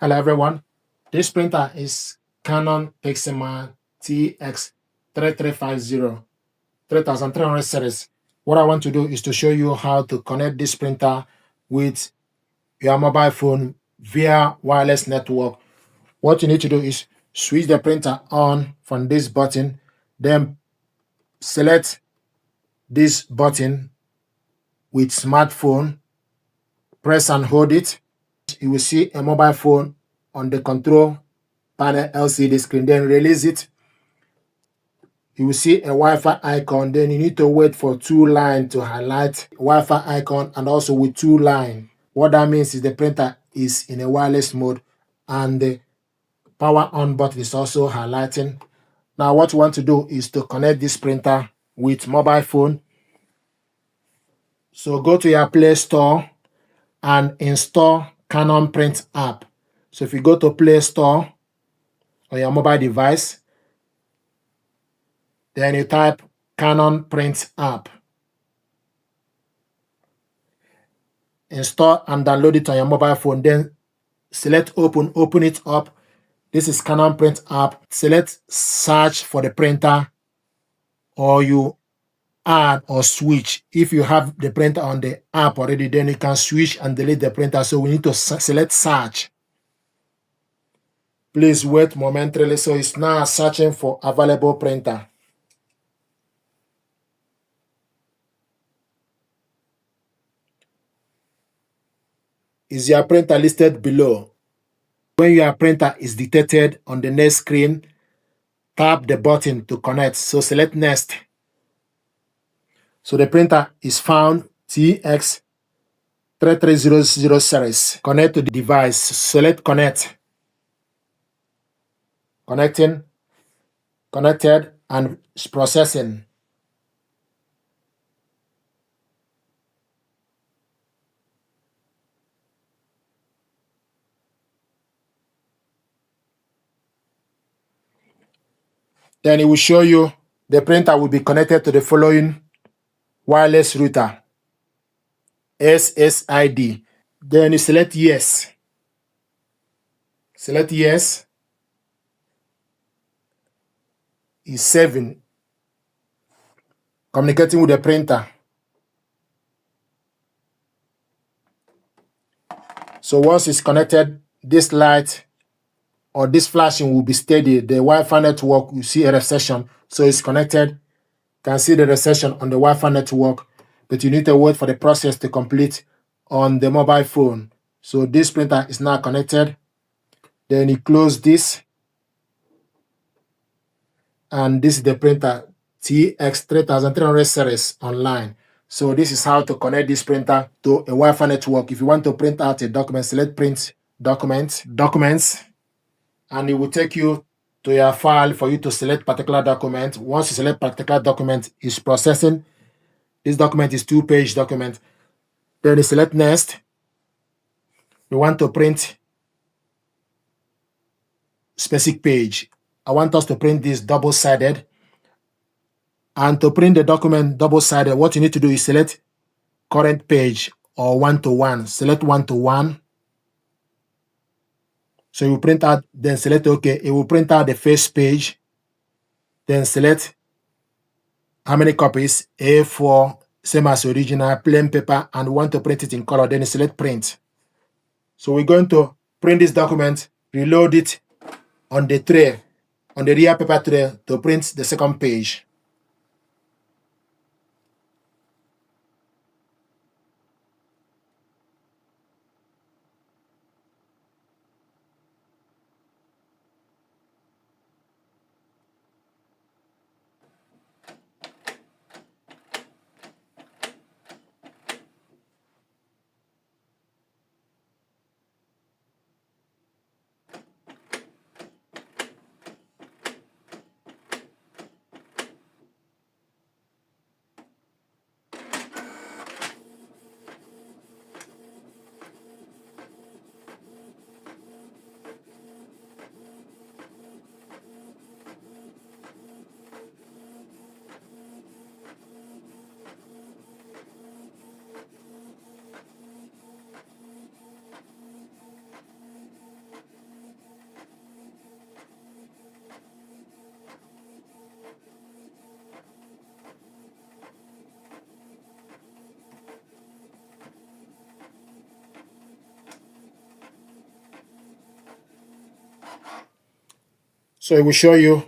Hello everyone, this printer is Canon TS3350 3300 series. What I want to do is to show you how to connect this printer with your mobile phone via wireless network. What you need to do is switch the printer on from this button, then select this button with smartphone, press and hold it. You will see a mobile phone on the control panel LCD screen, then release it. You will see a Wi-Fi icon, then you need to wait for 2 lines to highlight Wi-Fi icon and also with 2 lines. What that means is the printer is in a wireless mode and the power on button is also highlighting. Now what you want to do is to connect this printer with mobile phone. So go to your Play Store and install Canon Print app. So if you go to Play Store on your mobile device, then you type Canon Print app. Install and download it on your mobile phone. Then select open it up. This is Canon Print app. Select search for the printer, or you add or switch. If you have the printer on the app already, then you can switch and delete the printer. So we need to select search. Please wait momentarily. So it's now searching for available printer. Is your printer listed below? When your printer is detected on the next screen, tap the button to connect. So select next. So the printer is found TX3300 series. Connect to the device. Select connect. Connecting. Connected and processing. Then it will show you the printer will be connected to the following wireless router. SSID. Then you select yes. Select yes. Is saving. Communicating with the printer. So once it's connected, this light or this flashing will be steady. The Wi-Fi network will see a recession. So it's connected. You can see the recession on the Wi-Fi network, but you need to wait for the process to complete on the mobile phone. So this printer is now connected. Then you close this. And this is the printer TX3300 series online. So this is how to connect this printer to a Wi-Fi network. If you want to print out a document, select print documents, and it will take you to your file for you to select particular document. Once you select particular document, it's processing. This document is 2-page document. Then you select next. You want to print specific page. I want us to print this double-sided. And to print the document double-sided, what you need to do is select current page or 1:1. Select 1:1. So you print out, then select OK. It will print out the first page. Then select how many copies, A4, same as original, plain paper, and we want to print it in color. Then you select print. So we're going to print this document, reload it on the tray, on the rear paper tray to print the second page. So it will show you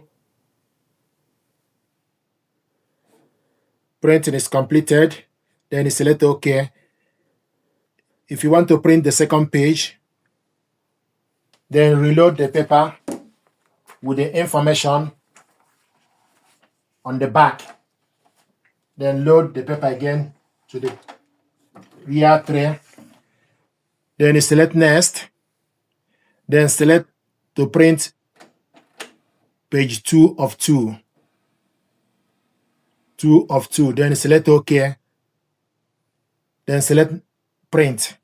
printing is completed. Then you select OK. If you want to print the second page, then reload the paper with the information on the back. Then load the paper again to the rear tray. Then you select Next. Then select to print page 2 of 2. 2 of 2. Then you select OK. Then select Print.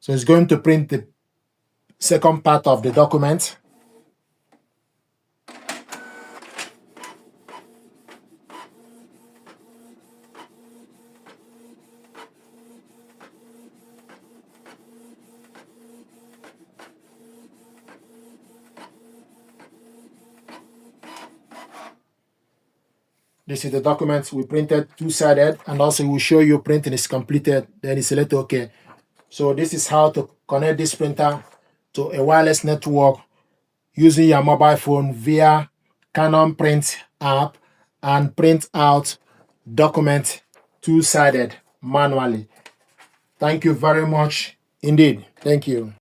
So it's going to print the second part of the document. This is the document we printed two-sided, and also it will show you printing is completed. Then you select OK. So this is how to connect this printer to a wireless network using your mobile phone via Canon Print app and print out document two-sided manually. Thank you very much indeed. Thank you.